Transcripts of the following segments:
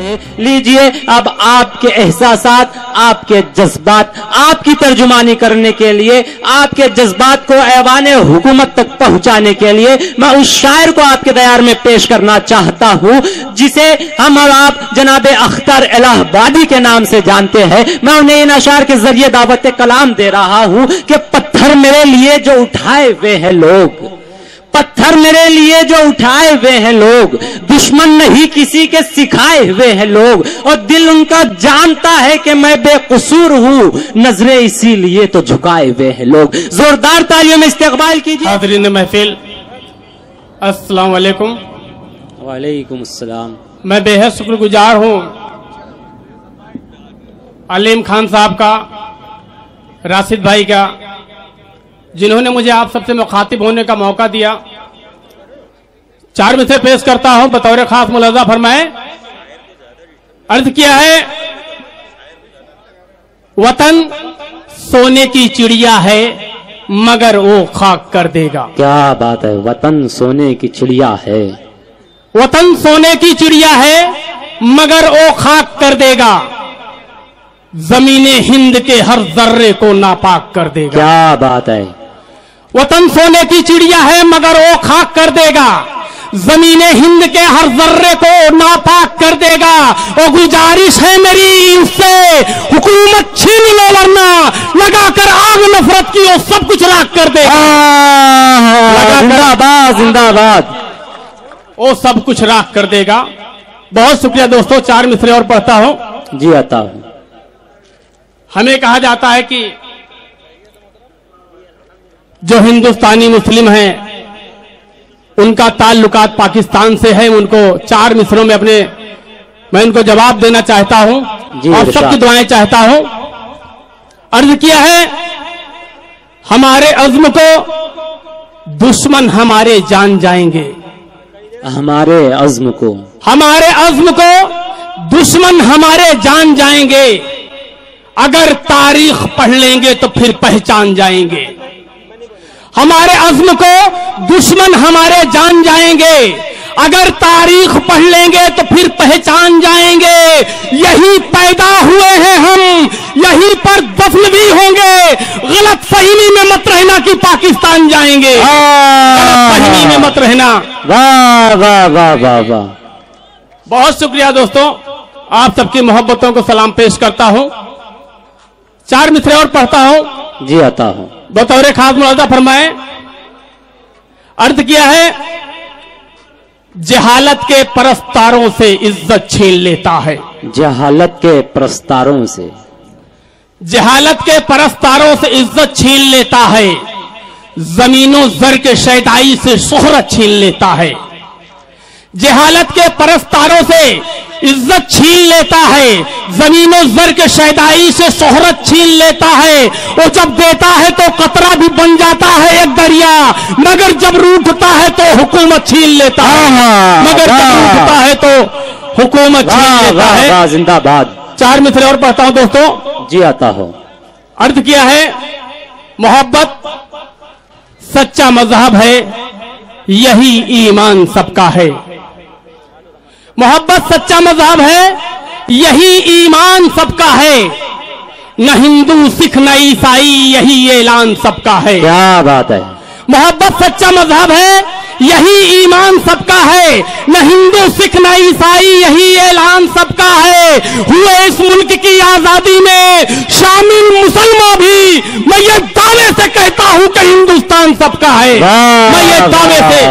लीजिए, अब आपके एहसासात, आपके जज्बात, आपकी तर्जुमानी करने के लिए, आपके जज्बात को ऐवाने हुकूमत तक पहुंचाने के लिए मैं उस शायर को आपके दयार में पेश करना चाहता हूं जिसे हम और आप जनाब अख्तर इलाहाबादी के नाम से जानते हैं। मैं उन्हें इन अशार के जरिए दावत कलाम दे रहा हूं कि पत्थर मेरे लिए जो उठाए हुए हैं लोग, पत्थर मेरे लिए जो उठाए हुए हैं लोग, दुश्मन नहीं किसी के सिखाए हुए हैं लोग, और दिल उनका जानता है कि मैं बेकसूर हूं, नजरें इसीलिए तो झुकाए हुए हैं लोग। जोरदार तालियों में इस्तकबाल कीजिए। हाज़रीन महफिल, अस्सलाम वालेकुम। वालेकुम अस्सलाम। मैं बेहद शुक्रगुजार हूं अलीम खान साहब का, राशिद भाई का, जिन्होंने मुझे आप सबसे मुखातिब होने का मौका दिया। 4 मिसरे पेश करता हूं, बतौर खास मुलाजा फरमाए। अर्ज किया है, वतन सोने की चिड़िया है मगर वो खाक कर देगा। क्या बात है, वतन सोने की चिड़िया है, वतन सोने की चिड़िया है मगर वो खाक कर देगा, जमीने हिंद के हर जर्रे को नापाक कर देगा। क्या बात है, वतन सोने की चिड़िया है मगर वो खाक कर देगा, जमीने हिंद के हर जर्रे को नापाक कर देगा। और गुजारिश है मेरी उससे, हुकूमत छीन लो वरना लगाकर आग नफरत की वो सब कुछ राख कर देगा। जिंदाबाद जिंदाबाद, वो सब कुछ राख कर देगा। बहुत शुक्रिया दोस्तों। 4 मिसरे और पढ़ता हूं। जी आता हूं। हमें कहा जाता है कि जो हिंदुस्तानी मुस्लिम हैं उनका ताल्लुकात पाकिस्तान से है। उनको 4 मिसरों में मैं उनको जवाब देना चाहता हूं और सबकी दुआएं चाहता हूं। अर्ज किया है, हमारे अज़्म को दुश्मन हमारे जान जाएंगे, हमारे अज़्म को, हमारे अज़्म को दुश्मन हमारे जान जाएंगे, अगर तारीख पढ़ लेंगे तो फिर पहचान जाएंगे। हमारे अज़्म को दुश्मन हमारे जान जाएंगे, अगर तारीख पढ़ लेंगे तो फिर पहचान जाएंगे। यही पैदा हुए हैं हम, यहीं पर दफन भी होंगे। गलत फहमी में मत रहना कि पाकिस्तान जाएंगे, गलत फहमी में मत रहना। वाह वाह वाह वाह वाह। बहुत शुक्रिया दोस्तों, आप सबकी मोहब्बतों को सलाम पेश करता हूं। 4 मिसरे और पढ़ता हूं। जी आता हूं। बतौर खास मुलाजा फरमाए। अर्ज किया है, जहालत के परस्तारों से इज्जत छीन लेता है, जहालत के परस्तारों से, जहालत के परस्तारों से इज्जत छीन लेता है, जमीनों जर के शैदाई से शोहरत छीन लेता है। जहालत के परस्तारों से इज्जत छीन लेता है, जमीनों जर के शैदाई से शोहरत छीन लेता है। वो जब देता है तो कतरा भी बन जाता है एक दरिया, मगर जब रूठता है तो हुकूमत छीन लेता है, मगर जब रूठता है तो हुकूमत छीन लेता है। जिंदाबाद। 4 मिसरे और पढ़ता हूं दोस्तों। जी आता हूं। अर्ज किया है, मोहब्बत सच्चा मजहब है, यही ईमान सबका है। मोहब्बत सच्चा मजहब है, यही ईमान सबका है। न हिंदू सिख न ईसाई, यही ऐलान सबका है। क्या बात है। मोहब्बत सच्चा मजहब है, यही ईमान सबका है। न हिंदू सिख न ईसाई, यही ऐलान सबका है। हुए इस मुल्क की आजादी में शामिल मुसलमान भी, मैं ये दावे से कहता हूं कि हिंदुस्तान सबका है। मैं ये दावे से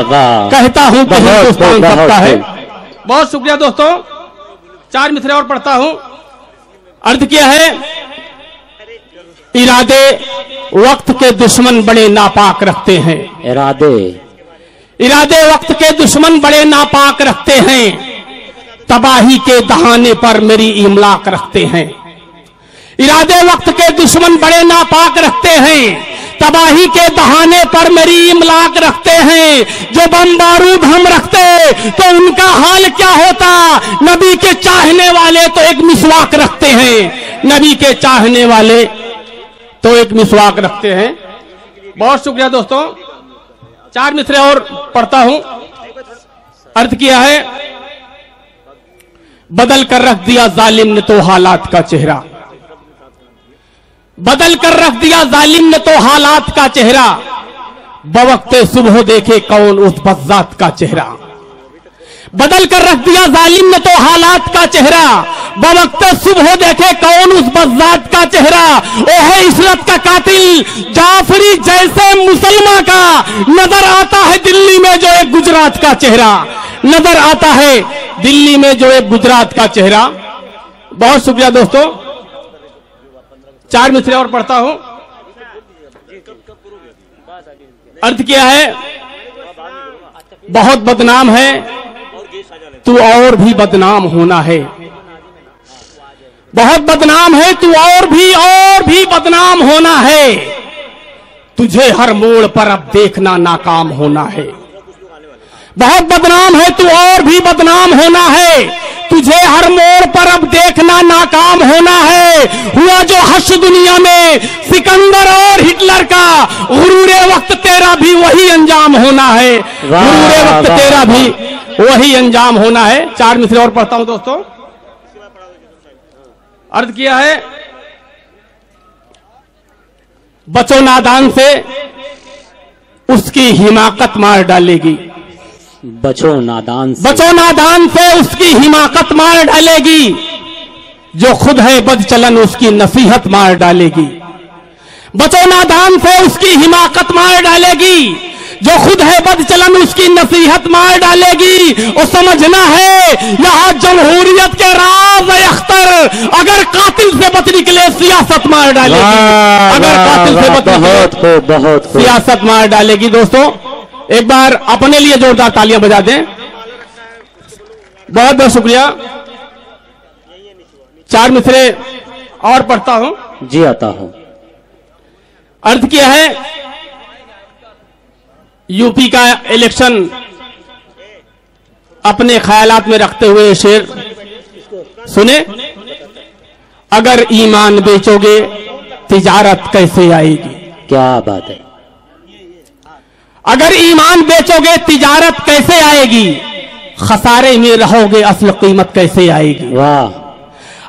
कहता हूं कि हिंदुस्तान सबका है। बहुत शुक्रिया दोस्तों। 4 मिसरे और पढ़ता हूं। अर्ज किया है, इरादे वक्त के दुश्मन बड़े नापाक रखते हैं। इरादे वक्त के दुश्मन बड़े नापाक रखते हैं, तबाही के दहाने पर मेरी इमलाक रखते हैं। इरादे वक्त के दुश्मन बड़े नापाक रखते हैं, तबाही के दहाने पर मेरी इमलाक रखते हैं। जो बम बारूद हम रखते तो उनका हाल क्या होता। नबी के चाहने वाले तो एक मिसवाक रखते हैं, नबी के चाहने वाले तो एक मिसवाक रखते हैं। बहुत शुक्रिया दोस्तों। 4 मिसरे और पढ़ता हूं। अर्थ किया है, बदल कर रख दिया जालिम ने तो हालात का चेहरा, बदल कर रख दिया जालिम ने तो हालात का चेहरा, बवक्ते सुबह देखे कौन उस बज़्ज़ात का चेहरा। बदल कर रख दिया जालिम ने तो हालात का चेहरा, बवक्ते सुबह देखे कौन उस बज़्ज़ात का चेहरा। ओ है इशरत का कातिल जाफरी जैसे मुसलमान का, नजर आता है दिल्ली में जो एक गुजरात का चेहरा, नजर आता है दिल्ली में जो एक गुजरात का चेहरा। बहुत शुक्रिया दोस्तों, 4 मिसरे और पढ़ता हूं। अर्थ क्या है, बहुत बदनाम है तू और भी बदनाम होना है, बहुत बदनाम है तू और भी बदनाम होना है, तुझे हर मोड़ पर अब देखना नाकाम होना है। बहुत बदनाम है तू और भी बदनाम होना है, तुझे हर मोड़ पर अब देखना नाकाम होना है। हुआ जो हश्र दुनिया में सिकंदर और हिटलर का, गुरूरे वक्त तेरा भी वही अंजाम होना है, गुरूरे वक्त तेरा भी वही अंजाम होना है। 4 मिसरे और पढ़ता हूं दोस्तों। अर्थ किया है, बचो नादान से उसकी हिमाकत मार डालेगी, बचो नादान से, बचो नादान से उसकी हिमाकत मार डालेगी, जो खुद है बदचलन उसकी नसीहत मार डालेगी। बचो नादान से उसकी हिमाकत मार डालेगी, जो खुद है बदचलन उसकी नसीहत मार डालेगी। और समझना है यहां जमहूरियत के राज अख्तर, अगर कातिल से बच निकले सियासत मार डालेगी, अगर कातिल से बच निकले बहुत सियासत मार डालेगी। दोस्तों एक बार अपने लिए जोरदार तालियां बजा दें। बहुत बहुत शुक्रिया। 4 मिसरे और पढ़ता हूं। जी आता हूं। अर्थ क्या है, यूपी का इलेक्शन अपने ख्यालात में रखते हुए शेर सुने। अगर ईमान बेचोगे तिजारत कैसे आएगी। क्या बात है। अगर ईमान बेचोगे तिजारत कैसे आएगी, खसारे में रहोगे असल कीमत कैसे आएगी। वाह।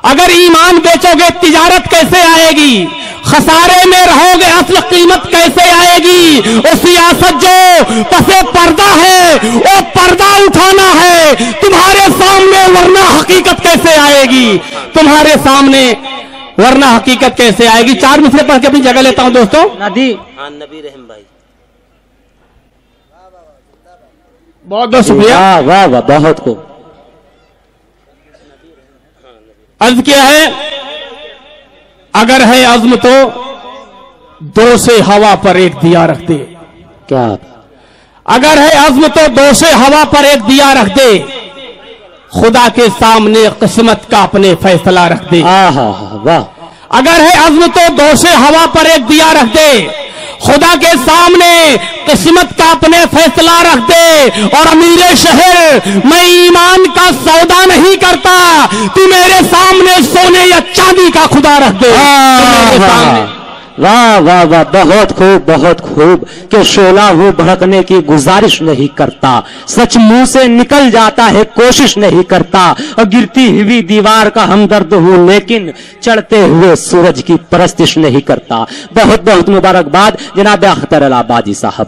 अगर ईमान बेचोगे तिजारत कैसे आएगी, खसारे में रहोगे असल कीमत कैसे आएगी। वो सियासत जो पसे पर्दा है, वो पर्दा उठाना है तुम्हारे सामने, वरना हकीकत कैसे आएगी तुम्हारे सामने, वरना हकीकत कैसे आएगी। 4 मिसरे पढ़ के अपनी जगह लेता हूं दोस्तों। नदी नबी रहम भाई, बहुत बहुत शुक्रिया। वाह वाह, बहुत को। अर्ज क्या है, अगर है अज़्म तो 2 से हवा पर एक दिया रख दे। क्या, अगर है अज़्म तो 2 से हवा पर एक दिया रख दे, खुदा के सामने किस्मत का अपने फैसला रख दे। वाह। अगर है अज़्म तो 2 से हवा पर एक दिया रख दे, खुदा के सामने किस्मत का अपने फैसला रख दे। और अमीरे शहर मैं ईमान का सौदा नहीं करता, तू मेरे सामने सोने या चांदी का खुदा रख दे। वाह वाह वाह, बहुत खूब बहुत खूब। कि शोला हूँ भड़कने की गुजारिश नहीं करता, सच मुंह से निकल जाता है कोशिश नहीं करता, और गिरती हुई दीवार का हमदर्द हूँ लेकिन चढ़ते हुए सूरज की परस्तिश नहीं करता। बहुत बहुत मुबारकबाद जनाब अख्तर अल आबादी साहब।